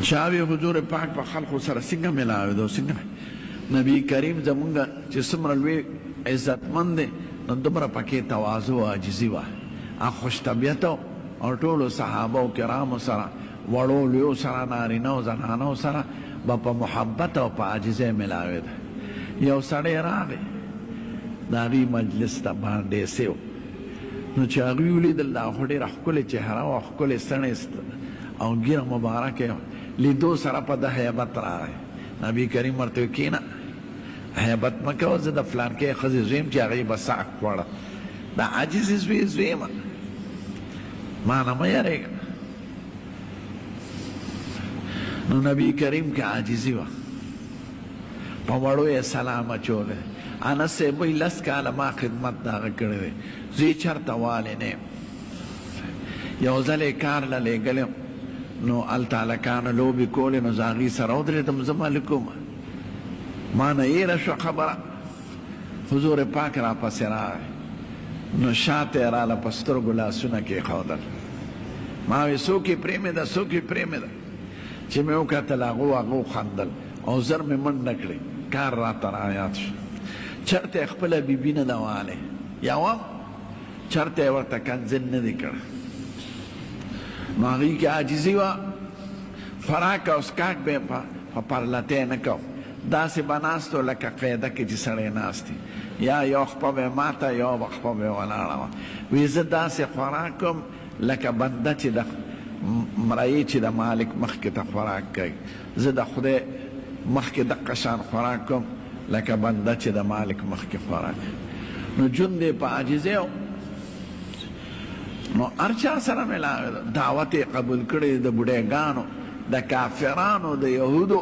چاوی حضور پاک په خلقو سره څنګه ملاوي دو څنګه نبی کریم زمونږ چې څومره لوی عزتمند دی نو دومره پکې تواضع او عاجزي وه خوش طبیعت او ټولو صحابه کرامو سره وړو لویو سره نارینه او زنانو سره به په محبت او په عاجزۍ ملاوي ده یو سړی راغی د هغوی مجلس ته باندې سیو نو چې هغوی ولیدل دا خو ډېره ښکلې چهره وه ښکلې ستڼې او ږیره مبارکه لیدو سره په ده هیبت راغی نبی کریم ورته ویل کښېنه هیبت مه کوه زه د فلانکۍ ښځې زوی یم چې هغې به ساک خوړه د عاجزې زوی زوی یم ما نه مه یارېږه نو نبی کریم کې عاجزي وه په وړو یې سلام اچولی انس صاحب وایي 10 کاله ما خدمت د هغه کړی دی زه یې چېرته والی نه یم یو ځل یې کار له لېږلی نو هلته هلکانو لوبې کولې نو زه هغې سره ودرېدم زه مالک وم ما نه هېره شوه خبره حضور پاک را پسې راغی نو شاته یې راله په سترګو لاسونه کېښودل ما وی څوک یې پرېمېده څوک یې پرېمېده چې مې وکتل هغو هغو خندل او زر مې منډه کړې کار راته رایاد شو چېرته یې خپله بیبي نه ده والی یوه چېرته یې ورته کنځل نه دی کړی نو هغوی کې عاجزي وه خوراک او څښاک به یې په پرلتی نه کو داسې به ناست و لکه قاعده کې چې سړی ناست یا یو خپه به یې ماته یو به خپه به یې ولاړه وه وایي زه داسې خوراک کوم لکه بنده چې د مرایي چې د مالک مخکې ته خوراک کوي زه د خدای مخکې دقه شان خوراک کوم لکه بنده چې د مالک مخکې خوراک نو ژوند یې په عاجزۍ نو هر چا سره ملاوي دعوت یې قبول کړی د بوډیګانو د کافرانو د یهودو